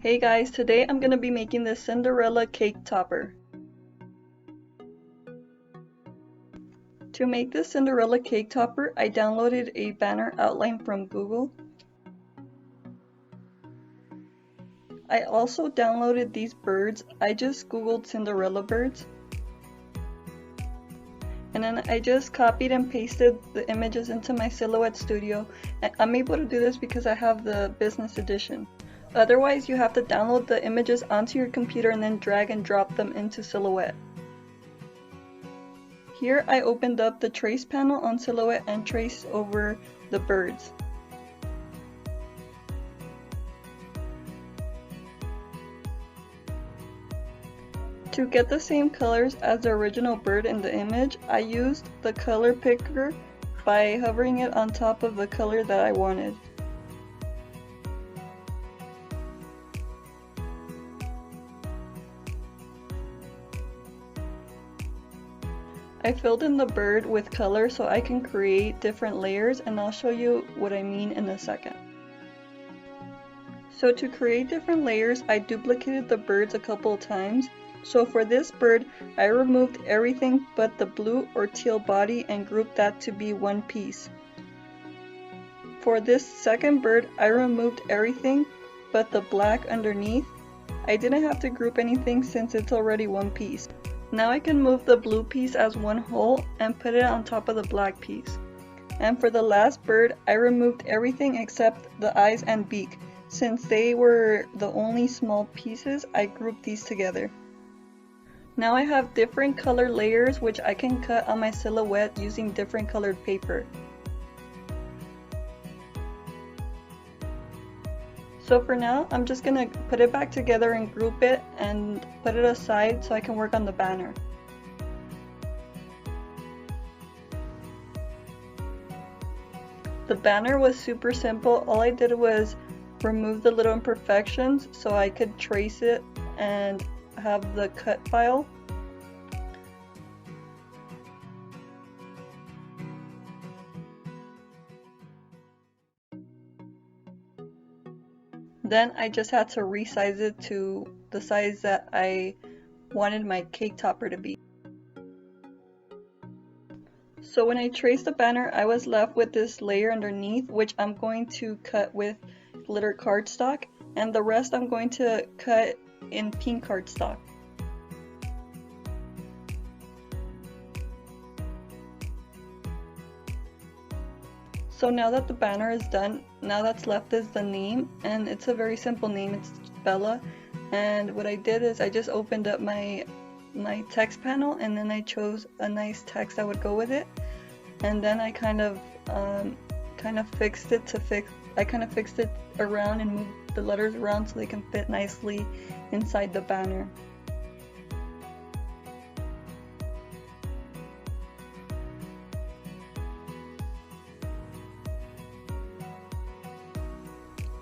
Hey guys, today I'm going to be making the Cinderella Cake topper. To make this Cinderella Cake topper, I downloaded a banner outline from Google. I also downloaded these birds. I just Googled Cinderella birds. And then I just copied and pasted the images into my Silhouette Studio. And I'm able to do this because I have the business edition. Otherwise, you have to download the images onto your computer and then drag and drop them into Silhouette. Here I opened up the trace panel on Silhouette and traced over the birds. To get the same colors as the original bird in the image, I used the color picker by hovering it on top of the color that I wanted. I filled in the bird with color so I can create different layers, and I'll show you what I mean in a second. So to create different layers, I duplicated the birds a couple of times. So for this bird, I removed everything but the blue or teal body and grouped that to be one piece. For this second bird, I removed everything but the black underneath. I didn't have to group anything since it's already one piece. Now I can move the blue piece as one whole and put it on top of the black piece. And for the last bird, I removed everything except the eyes and beak. Since they were the only small pieces, I grouped these together. Now I have different color layers which I can cut on my Silhouette using different colored paper. So for now, I'm just going to put it back together and group it and put it aside so I can work on the banner. The banner was super simple. All I did was remove the little imperfections so I could trace it and have the cut file. Then I just had to resize it to the size that I wanted my cake topper to be. So when I traced the banner, I was left with this layer underneath, which I'm going to cut with glitter cardstock, and the rest I'm going to cut in pink cardstock. So now that the banner is done, now that's left is the name, and it's a very simple name. It's Bella. And what I did is I just opened up my text panel, and then I chose a nice text that would go with it, and then I kind of fixed it around and moved the letters around so they can fit nicely inside the banner.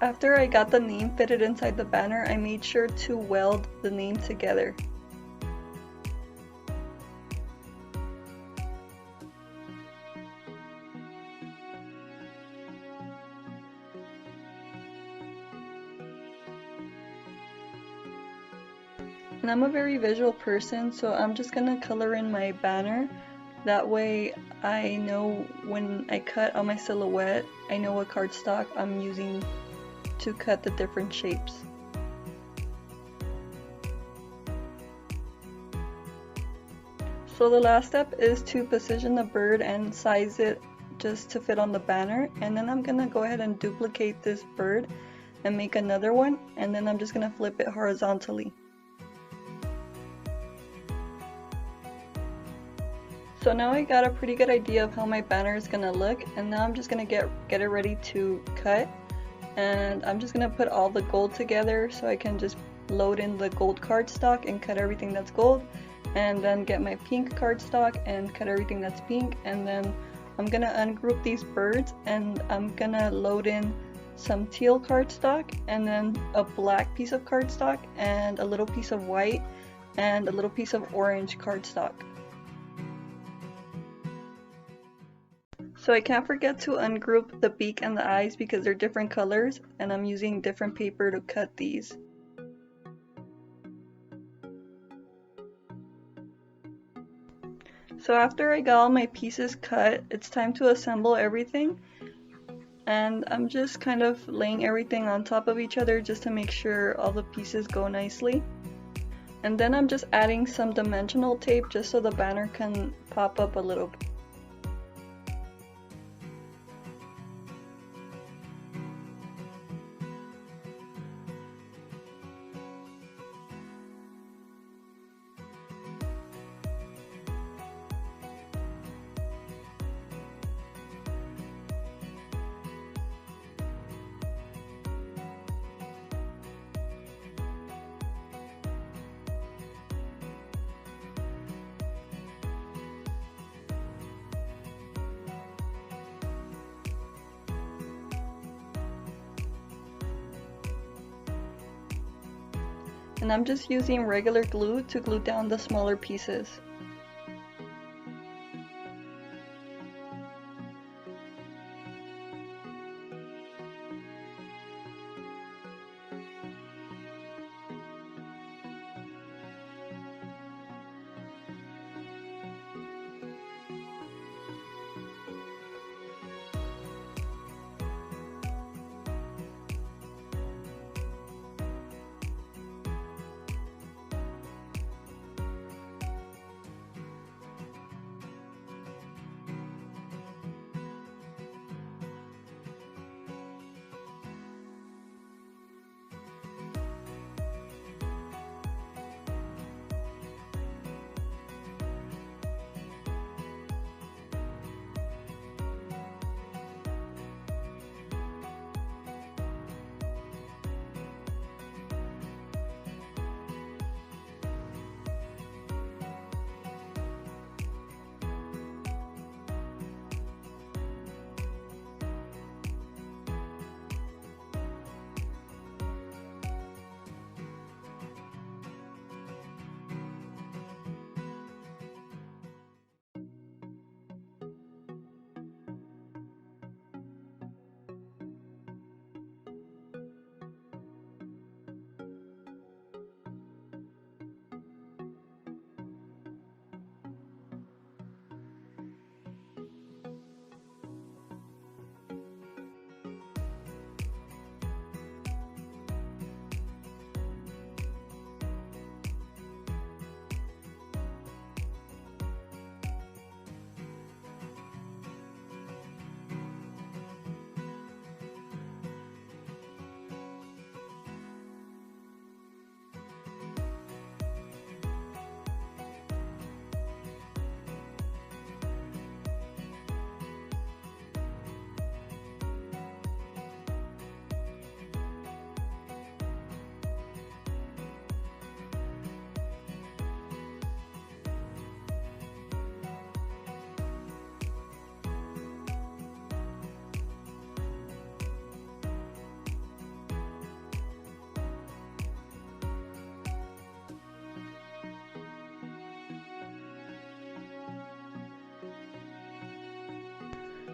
After I got the name fitted inside the banner, I made sure to weld the name together. And I'm a very visual person, so I'm just gonna color in my banner. That way I know when I cut on my Silhouette, I know what cardstock I'm using to cut the different shapes. So the last step is to position the bird and size it just to fit on the banner, and then I'm gonna go ahead and duplicate this bird and make another one, and then I'm just gonna flip it horizontally. So now I got a pretty good idea of how my banner is gonna look, and now I'm just gonna get it ready to cut. And I'm just gonna put all the gold together so I can just load in the gold cardstock and cut everything that's gold, and then get my pink cardstock and cut everything that's pink, and then I'm gonna ungroup these birds and I'm gonna load in some teal cardstock and then a black piece of cardstock and a little piece of white and a little piece of orange cardstock. So I can't forget to ungroup the beak and the eyes because they're different colors, and I'm using different paper to cut these. So after I got all my pieces cut, it's time to assemble everything. And I'm just kind of laying everything on top of each other just to make sure all the pieces go nicely. And then I'm just adding some dimensional tape just so the banner can pop up a little bit. And I'm just using regular glue to glue down the smaller pieces.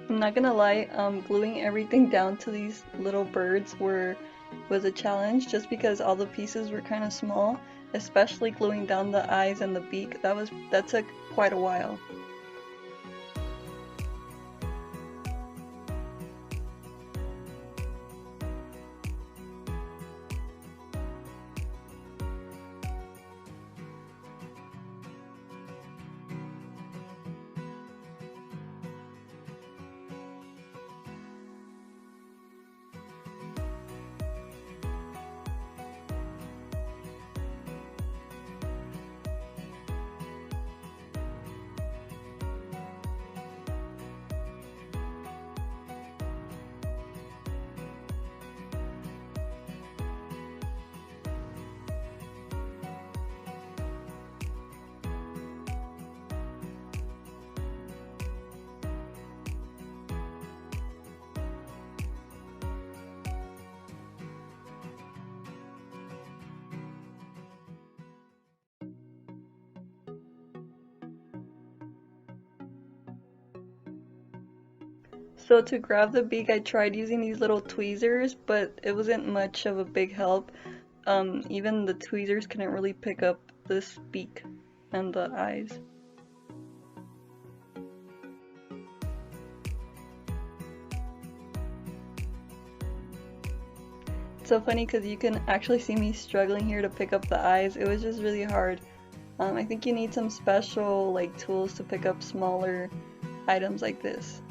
I'm not gonna lie, gluing everything down to these little birds was a challenge just because all the pieces were kind of small, especially gluing down the eyes and the beak. That took quite a while. So to grab the beak, I tried using these little tweezers, but it wasn't much of a big help. Even the tweezers couldn't really pick up this beak and the eyes. It's so funny because you can actually see me struggling here to pick up the eyes. It was just really hard. I think you need some special like tools to pick up smaller items like this.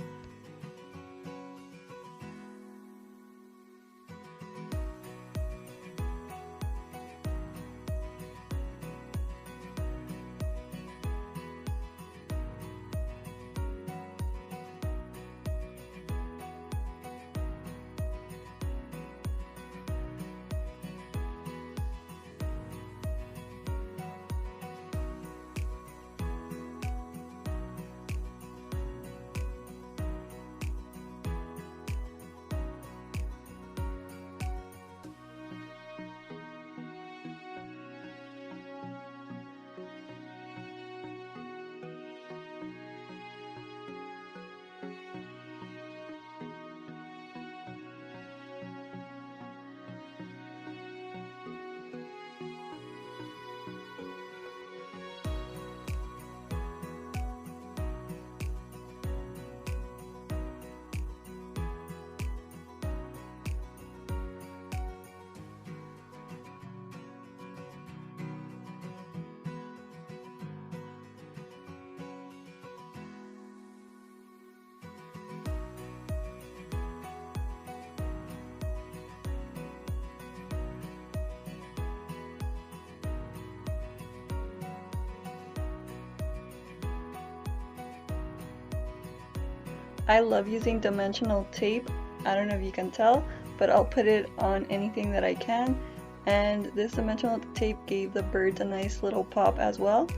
I love using dimensional tape. I don't know if you can tell, but I'll put it on anything that I can. And this dimensional tape gave the birds a nice little pop as well,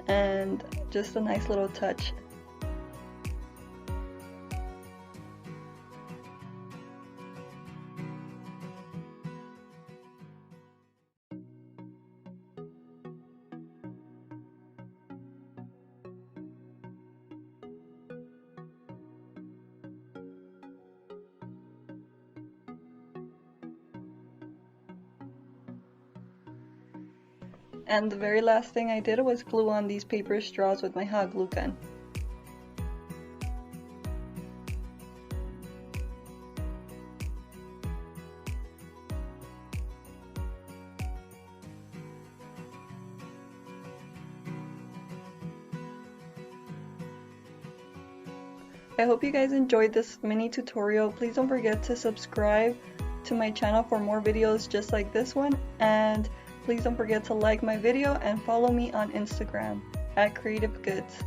and just a nice little touch. And the very last thing I did was glue on these paper straws with my hot glue gun. I hope you guys enjoyed this mini tutorial. Please don't forget to subscribe to my channel for more videos just like this one, and please don't forget to like my video and follow me on Instagram @CreativeGoods.